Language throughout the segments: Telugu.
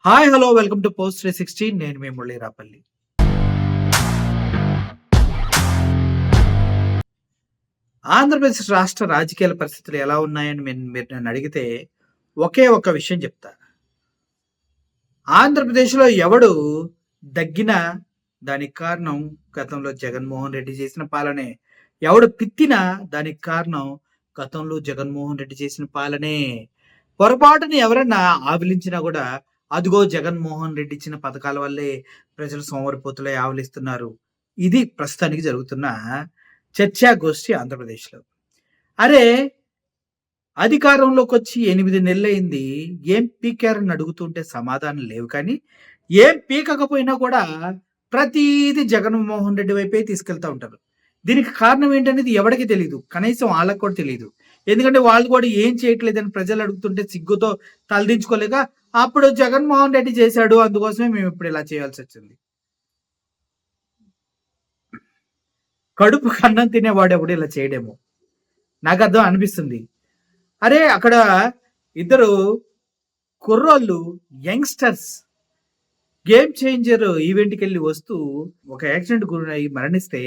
Hi hello welcome to post 360. నేను మీ మురళీ రాపల్లి. ఆంధ్రప్రదేశ్ రాష్ట్ర రాజకీయాల పరిస్థితులు ఎలా ఉన్నాయని మీరు నన్ను అడిగితే ఒకే ఒక విషయం చెప్తా. ఆంధ్రప్రదేశ్‌లో ఎవడు దగ్గినా దానికి కారణం గతంలో జగన్మోహన్ రెడ్డి చేసిన పాలనే. ఎవడు పిత్తినా దానికి కారణం గతంలో జగన్మోహన్ రెడ్డి చేసిన పాలనే. పొరపాటున ఎవరన్నా ఆవిలించినా గూడా అదిగో జగన్మోహన్ రెడ్డి ఇచ్చిన పథకాల వల్లే ప్రజలు సోమరిపోతులై ఆవులిస్తున్నారు. ఇది ప్రస్తుతానికి జరుగుతున్న చర్చాగోష్ఠి ఆంధ్రప్రదేశ్‌లో. అరే! అధికారంలోకొచ్చి 8 నెలలయింది. ఏం పీకారని అడుగుతుంటే సమాధానం లేవు కానీ, ఏం పీకకపోయినా కూడా ప్రతీది జగన్మోహన్ రెడ్డి వైపే తీసుకెళ్తా ఉంటారు. దీనికి కారణం ఏంటనేది ఎవడికి తెలీదు. కనీసం ఆళ్ళకి కూడా తెలీదు. ఎందుకంటే వాళ్ళు కూడా ఏం చేయట్లేదని ప్రజలు అడుగుతుంటే సిగ్గుతో తలదించుకోలేక, అప్పుడు జగన్మోహన్ రెడ్డి చేశాడు అందుకోసమే మేమిప్పుడు ఇలా చేయాల్సొచ్చింది. కడుపుకి అన్నం తినేవాడెవడు ఇలా చేయడేమో. నాకర్థం అనిపిస్తుంది. అరే! అక్కడ ఇద్దరు కుర్రోళ్ళు యంగ్‌స్టర్స్ గేమ్ చేంజర్ ఈవెంట్‌కెళ్ళి వస్తూ ఒక యాక్సిడెంట్ గురై మరణిస్తే,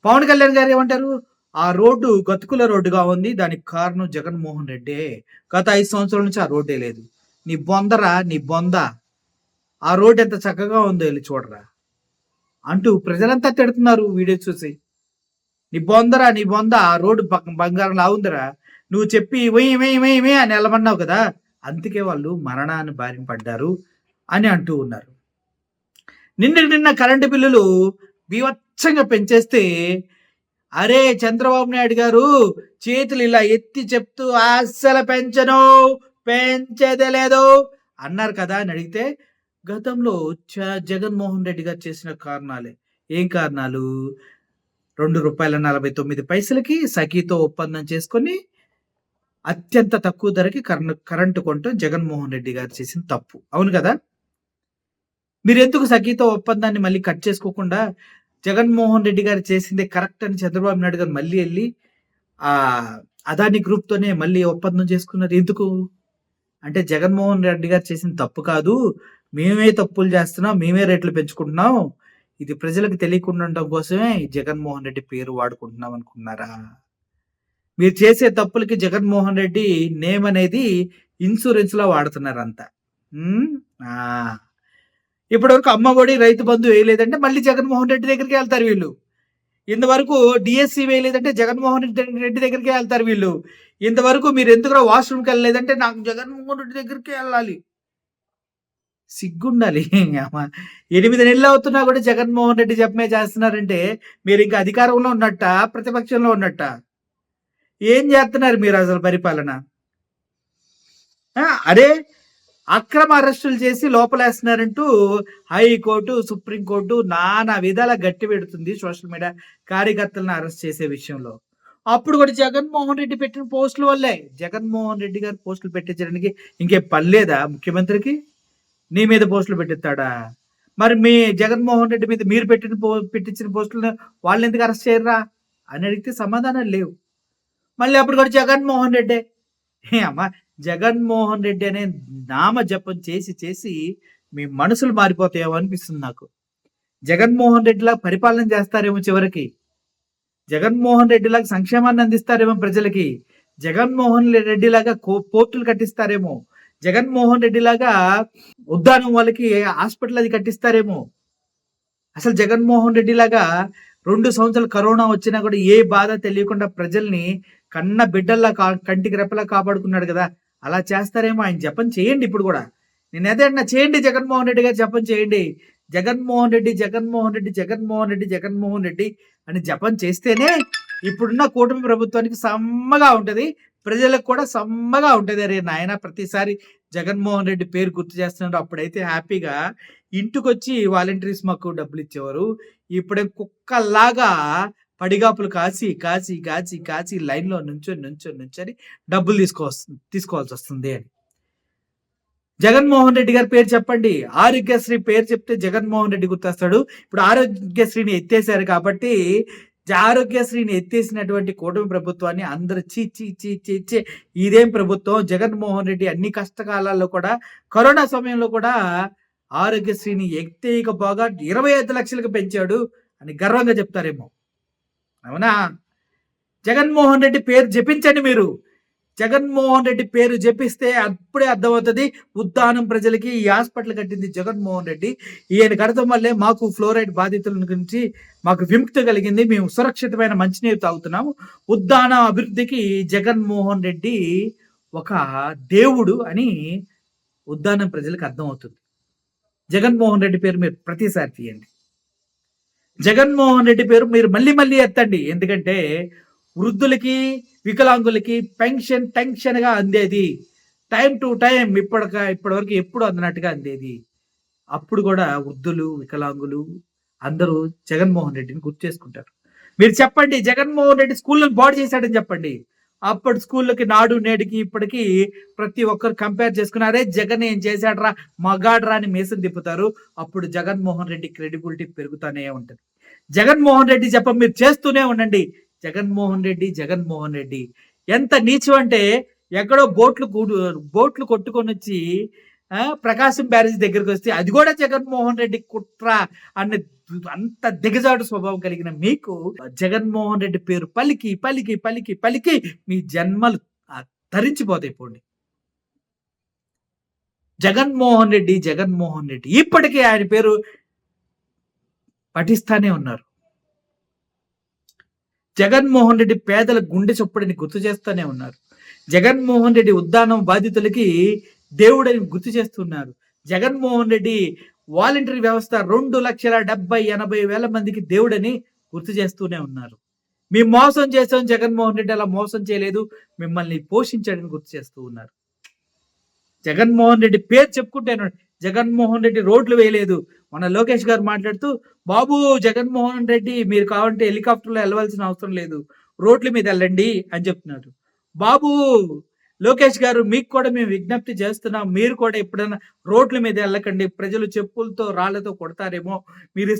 పవన్ కళ్యాణ్ గారు ఏమంటారు? ఆ రోడ్డు గతుకుల రోడ్డుగా ఉంది. దానికి కారణం జగన్మోహన్ రెడ్డే. గత 5 సంవత్సరాల నుంచి ఆ రోడ్డే లేదు. నీ బొందరా నీ బొంద. ఆ రోడ్ ఎంత చక్కగా ఉందో ఎళ్లి చూడరా అంటూ ప్రజలంతా తిడుతున్నారు వీడియో చూసి. నీ బొందరా నీ బొంద ఆ రోడ్డు బంగారంలా ఉందిరా. నువ్వు చెప్పి వెయ్ వెయ్ వెయ్ వెయ్ అని ఎళ్ళమన్నావు కదా! అందుకే వాళ్ళు మరణాన్ని బారిన పడ్డారు అని అంటూ ఉన్నారు. నిన్న కరెంటు బిల్లులు బీభత్సంగా పెంచేస్తే, అరే చంద్రబాబు నాయుడు గారు చేతులు ఇలా ఎత్తి చెప్తూ అస్సలు పెంచను, పెంచేదే లేదు అన్నారు కదా అని అడిగితే, గతంలో జగన్మోహన్ రెడ్డి గారు చేసిన కారణాలే. ఏం కారణాలు? రూ. 2.49కి సఖీతో ఒప్పందం చేసుకొని అత్యంత తక్కువ ధరకి కరెంటు కొనటం జగన్మోహన్ రెడ్డి గారు చేసిన తప్పు. అవును కదా! మీరెందుకు సఖీతో ఒప్పందాన్ని మళ్ళీ కట్ చేసుకోకుండా, జగన్మోహన్ రెడ్డి గారు చేసిందే కరెక్ట్ అని చంద్రబాబు నాయుడు గారు మళ్ళీ ఎళ్లి అదాని గ్రూప్‌తోనే మళ్ళీ ఒప్పందం చేసుకున్నారు ఎందుకు? అంటే జగన్మోహన్ రెడ్డి గారు చేసింది తప్పు కాదు. మేమే తప్పులు చేస్తున్నాం. మేమే రేట్లు పెంచుకుంటున్నాం. ఇది ప్రజలకు తెలియకుండా ఉండడం కోసమే ఈ జగన్మోహన్ రెడ్డి పేరు వాడుకుంటున్నాం అనుకున్నారా? మీరు చేసే తప్పులకి జగన్మోహన్ రెడ్డి నేమ్ అనేది ఇన్స్యూరెన్స్‌లా వాడుతున్నారంతా. హ్మ్. ఆ! ఇప్పటివరకు అమ్మఒడి, రైతు బంధు వేయలేదంటే మళ్ళీ జగన్మోహన్ రెడ్డి దగ్గరికే ఎళ్తారు వీళ్ళు. ఇంతవరకు డీఎస్సీ వేయలేదంటే జగన్మోహన్ రెడ్డి దగ్గరికే ఎళ్తారు వీళ్ళు. ఇంతవరకు మీరెందుకురా వాష్‌రూమ్‌కెళ్ళలేదంటే నాకు జగన్మోహన్ రెడ్డి దగ్గరికే ఎళ్ళాలి. సిగ్గుండాలి. అమ్మ 8 నెలలు అవుతున్నా కూడా జగన్మోహన్ రెడ్డి జపమే చేస్తున్నారంటే మీరింక అధికారంలో ఉన్నట్టా? ప్రతిపక్షంలో ఉన్నట్టా? ఏం చేస్తున్నారు మీరసలు పరిపాలన? అరే! అక్రమ అరెస్టులు చేసి లోపలేస్తున్నారంటూ హైకోర్టు, సుప్రీంకోర్టు నానా విధాలా గట్టి పెడుతుంది సోషల్ మీడియా కార్యకర్తలను అరెస్ట్ చేసే విషయంలో. అప్పుడు కూడా జగన్మోహన్ రెడ్డి పెట్టిన పోస్టుల వల్లే. జగన్మోహన్ రెడ్డి గారు పోస్టులు పెట్టించడానికి ఇంకేం పని లేదా ముఖ్యమంత్రికి? నీ మీద పోస్టులు పెట్టిస్తాడా? మరి మీ జగన్మోహన్ రెడ్డి మీద మీరు పెట్టించిన పోస్టులను వాళ్ళనెందుకు అరెస్ట్ చేయరురా? అని అడిగితే సమాధానాలు లేవు. మళ్ళీ అప్పుడు కూడా జగన్మోహన్ రెడ్డే. అమ్మ జగన్మోహన్ రెడ్డి అనే నామ జపం చేసి చేసి మీ మనసులు మారిపోతాయేమో అనిపిస్తుంది నాకు. జగన్మోహన్ రెడ్డిలా పరిపాలన చేస్తారేమో చివరికి. జగన్మోహన్ రెడ్డిలాగా సంక్షేమాన్ని అందిస్తారేమో ప్రజలకి. జగన్మోహన్ రెడ్డిలాగా పోర్టులు కట్టిస్తారేమో. జగన్మోహన్ రెడ్డిలాగా ఉద్దానం వాళ్ళకి హాస్పిటల్ అది కట్టిస్తారేమో. అసలు జగన్మోహన్ రెడ్డిలాగా 2 సంవత్సరాలు కరోనా వచ్చినా కూడా ఏ బాధ తెలియకుండా ప్రజల్ని కన్న బిడ్డల్లా కంటికి రెప్పలా కాపాడుకున్నాడు కదా! అలా చేస్తారేమో ఆయన జపం చేయండి ఇప్పుడు గూడా. నేనదే అంటున్నా చేయండి జగన్మోహన్ రెడ్డి గారు జపం చేయండి. జగన్మోహన్ రెడ్డి, జగన్మోహన్ రెడ్డి, జగన్మోహన్ రెడ్డి, జగన్మోహన్ రెడ్డి అని జపం చేస్తేనే ఇప్పుడున్న కూటమి ప్రభుత్వానికి సమ్మగా ఉంటది. ప్రజలకు కూడా సమ్మగా ఉంటది. అరే నాయనా ప్రతిసారి జగన్మోహన్ రెడ్డి పేరు గుర్తు చేస్తున్నారు. అప్పుడైతే హ్యాపీగా ఇంటికొచ్చి వాలంటీర్స్ మాకు డబ్బులిచ్చేవారు. ఇప్పుడేం కుక్కల్లాగా పడిగాపులు కాసి, కాసి, కాసి, కాసి లైన్‌లో నుంచొని డబ్బులు తీసుకోవాల్సొస్తుంది అని. జగన్మోహన్ రెడ్డి గారి పేరు చెప్పండి. ఆరోగ్యశ్రీ పేరు చెప్తే జగన్మోహన్ రెడ్డి గుర్తొస్తాడు. ఇప్పుడు ఆరోగ్యశ్రీని ఎత్తేసారు కాబట్టి ఆరోగ్యశ్రీని ఎత్తేసినటువంటి కూటమి ప్రభుత్వాన్ని అందరూ ఛీ! ఛీ! ఛీ! ఛీ! ఛీ! ఇదేం ప్రభుత్వం? జగన్మోహన్ రెడ్డి అన్ని కష్టకాలాల్లో కూడా కరోనా సమయంలో కూడా ఆరోగ్యశ్రీని ఎత్తేయకపోగా 25,00,000కి పెంచాడు అని గర్వంగా చెప్తారేమో. అవునా? జగన్మోహన్ రెడ్డి పేరు జపించండి మీరు. జగన్మోహన్ రెడ్డి పేరు జపిస్తే అప్పుడే అర్థమవుతుంది ఉద్దానం ప్రజలకి ఈ హాస్పిటల్ కట్టింది జగన్మోహన్ రెడ్డి. ఈయన కడతం వల్లే మాకు ఫ్లోరైడ్ బాధితుల గురించి మాకు విముక్తి కలిగింది. మేము సురక్షితమైన మంచినీరు తాగుతున్నాము. ఉద్దానం అభివృద్ధికి జగన్మోహన్ రెడ్డి ఒక దేవుడు అని ఉద్దానం ప్రజలకు అర్థమవుతుంది. జగన్మోహన్ రెడ్డి పేరు మీరు ప్రతిసారి తీయండి. జగన్మోహన్ రెడ్డి పేరు మీరు మళ్ళీ మళ్ళీ ఎత్తండి. ఎందుకంటే వృద్ధులకి, వికలాంగులకి టెన్షన్‌గా అందేది. టైమ్ టు టైమ్ ఇప్పటివరకు ఎప్పుడు అందనట్టుగా అందేది. అప్పుడు కూడా వృద్ధులు, వికలాంగులు అందరూ జగన్మోహన్ రెడ్డిని గుర్తు చేసుకుంటారు. మీరు చెప్పండి జగన్మోహన్ రెడ్డి స్కూళ్ళను బాగు చేశాడని చెప్పండి. అప్పటి స్కూళ్ళకి నాడు నేడుకి ఇప్పటికి ప్రతి ఒక్కరు కంపేర్ చేసుకుని అరే జగన్ ఏం చేశాడ్రా మగాడ్రా అని మీసం తిప్పుతారు. అప్పుడు జగన్మోహన్ రెడ్డి క్రెడిబిలిటీ పెరుగుతానే ఉంటది. జగన్మోహన్ రెడ్డి మీరు చేస్తూనే ఉండండి. జగన్మోహన్ రెడ్డి ఎంత నీచం అంటే ఎక్కడో బోట్లు కొట్టుకొని వచ్చి ప్రకాశం బ్యారేజ్ దగ్గరికి వస్తే అది కూడా జగన్మోహన్ రెడ్డి కుట్ర అనే అంత దిగజాడు స్వభావం కలిగిన మీకు జగన్మోహన్ రెడ్డి పేరు పలికి పలికి పలికి పలికి మీ జన్మలు తరించిపోతాయి. పోండి. జగన్మోహన్ రెడ్డి ఇప్పటికీ ఆయన పేరు పఠిస్తానే ఉన్నారు. జగన్మోహన్ రెడ్డి పేదల గుండె చొప్పుడని గుర్తు చేస్తూనే ఉన్నారు. జగన్మోహన్ రెడ్డి ఉద్దానం బాధితులకి దేవుడని గుర్తు చేస్తున్నారు. జగన్మోహన్ రెడ్డి వాలంటరీ వ్యవస్థ 2,70,80,000 మందికి దేవుడని గుర్తు చేస్తూనే ఉన్నారు. మేము మోసం చేసాం, జగన్మోహన్ రెడ్డి అలా మోసం చేయలేదు, మిమ్మల్ని పోషించాడని గుర్తు చేస్తూ ఉన్నారు. జగన్మోహన్ రెడ్డి పేరు చెప్పుకుంటేను జగన్మోహన్ రెడ్డి రోడ్లు వేయలేదు. మన లోకేష్ గారు మాట్లాడుతూ బాబు జగన్మోహన్ రెడ్డి మీరు కావాలంటే హెలికాప్టర్లో వెళ్ళవలసిన అవసరం లేదు, రోడ్ల మీద వెళ్ళండి అని చెప్తున్నారు. బాబు లోకేష్ గారు మీకు కూడా మేము విజ్ఞప్తి చేస్తున్నాం, మీరు కూడా ఎప్పుడైనా రోడ్ల మీద వెళ్ళకండి, ప్రజలు చెప్పులతో రాళ్లతో కొడతారేమో, మీరు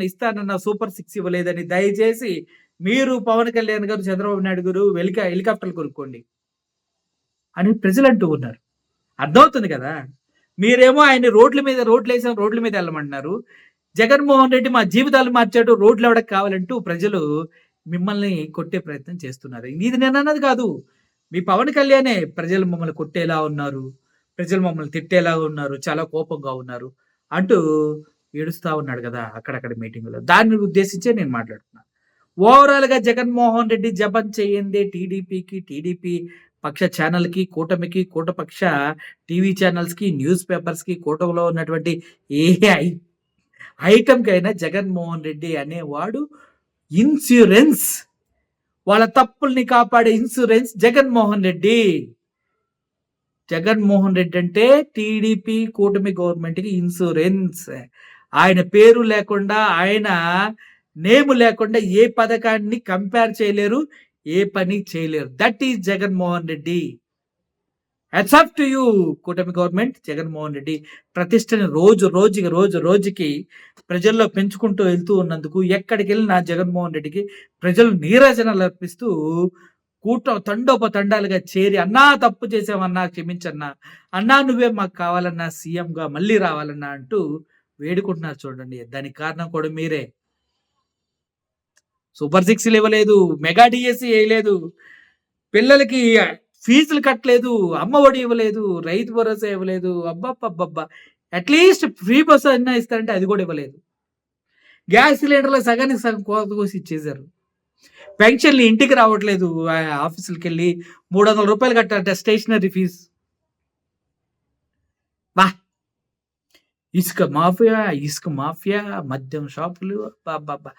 ఇస్తానన్న సూపర్ 6 ఇవ్వలేదని దయచేసి మీరు పవన్ కళ్యాణ్ గారు చంద్రబాబు నాయుడు గారు హెలికాప్టర్లు కొనుక్కోండి అని ప్రజలు అంటూ ఉన్నారు. అర్థమవుతుంది కదా. మీరేమో ఆయన రోడ్లు వేసాం రోడ్ల మీద వెళ్ళమంటున్నారు. జగన్మోహన్ రెడ్డి మా జీవితాలు మార్చాడు, రోడ్లు ఎవడకు కావాలంటూ ప్రజలు మిమ్మల్ని కొట్టే ప్రయత్నం చేస్తున్నారు. ఇది నేను అన్నది కాదు, మీ పవన్ కళ్యాణే ప్రజలు మమ్మల్ని కొట్టేలా ఉన్నారు, ప్రజలు మమ్మల్ని తిట్టేలా ఉన్నారు, చాలా కోపంగా ఉన్నారు అంటూ ఏడుస్తా ఉన్నాడు కదా అక్కడక్కడ మీటింగ్లో. దాన్ని ఉద్దేశించే నేను మాట్లాడుతున్నా. ఓవరాల్ గా జగన్మోహన్ రెడ్డి జపం చేయండి టీడీపీ పక్ష ఛానల్కి, కూటమికి, కూటపక్ష టీవీ ఛానల్స్కి, న్యూస్ పేపర్స్కి, కూటమిలో ఉన్నటువంటి ఏ ఐటమ్కైనా జగన్మోహన్ రెడ్డి అనేవాడు ఇన్సూరెన్స్, వాళ్ళ తప్పుల్ని కాపాడే ఇన్సూరెన్స్ జగన్మోహన్ రెడ్డి. జగన్మోహన్ రెడ్డి అంటే టీడీపీ కూటమి గవర్నమెంట్కి ఇన్సూరెన్స్. ఆయన పేరు లేకుండా, ఆయన నేము లేకుండా ఏ పథకాన్ని కంపేర్ చేయలేరు, ఏ పని చేయలేరు. That is Jaganmohan Reddy. Hats off to you కూటమి గవర్నమెంట్. జగన్మోహన్ రెడ్డి ప్రతిష్టని రోజుకి ప్రజల్లో పెంచుకుంటూ వెళ్తూ ఉన్నందుకు ఎక్కడికి వెళ్ళినా జగన్మోహన్ రెడ్డికి ప్రజలు నీరాజనాలు అర్పిస్తూ తండోపతండాలుగా చేరి అన్నా తప్పు చేసామన్నా క్షమించన్నా, అన్నా నువ్వే మాకు కావాలన్నా, సీఎంగా మళ్ళీ రావాలన్నా అంటూ వేడుకుంటున్నారు. చూడండి, దానికి కారణం కూడా మీరే. సూపర్ 6 ఇవ్వలేదు, మెగా డిఎస్సి వేయలేదు, పిల్లలకి ఫీజులు కట్టలేదు, అమ్మ ఒడి ఇవ్వలేదు, రైతు భరోసా ఇవ్వలేదు. అబ్బబ్బబ్బబ్బా, అట్లీస్ట్ ఫ్రీ బస్సు అన్నా ఇస్తారంటే అది కూడా ఇవ్వలేదు. గ్యాస్ సిలిండర్లో సగానికి సగం కోత కోసి ఇచ్చేశారు. పెన్షన్లు ఇంటికి రావట్లేదు, ఆఫీసులకి వెళ్ళి 300 రూపాయలు కట్టాలంటే స్టేషనరీ ఫీజు. బా, ఇసుక మాఫియా, మద్యం షాపులు, బాబా,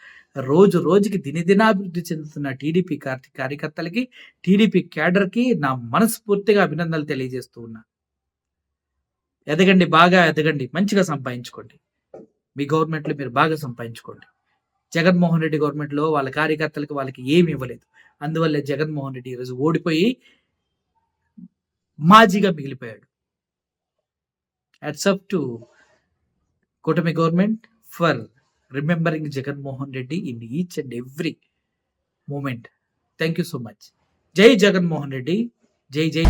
రోజుకి దినదినాభివృద్ధి చెందుతున్న టీడీపీ కార్యకర్తలకి, టీడీపీ క్యాడర్కి నా మనస్ఫూర్తిగా అభినందనలు తెలియజేస్తూ ఉన్నా. ఎదగండి, బాగా ఎదగండి, మంచిగా సంపాదించుకోండి. మీ గవర్నమెంట్లో మీరు బాగా సంపాదించుకోండి. జగన్మోహన్ రెడ్డి గవర్నమెంట్లో వాళ్ళ కార్యకర్తలకి వాళ్ళకి ఏమి ఇవ్వలేదు. అందువల్లే జగన్మోహన్ రెడ్డి ఈరోజు ఓడిపోయి మాజీగా మిగిలిపోయాడు. హ్యాట్స్ ఆఫ్ టు కూటమి government for remembering Jagan Mohan Reddy in each and every moment. Thank you so much. జై జగన్మోహన్ రెడ్డి. జై జై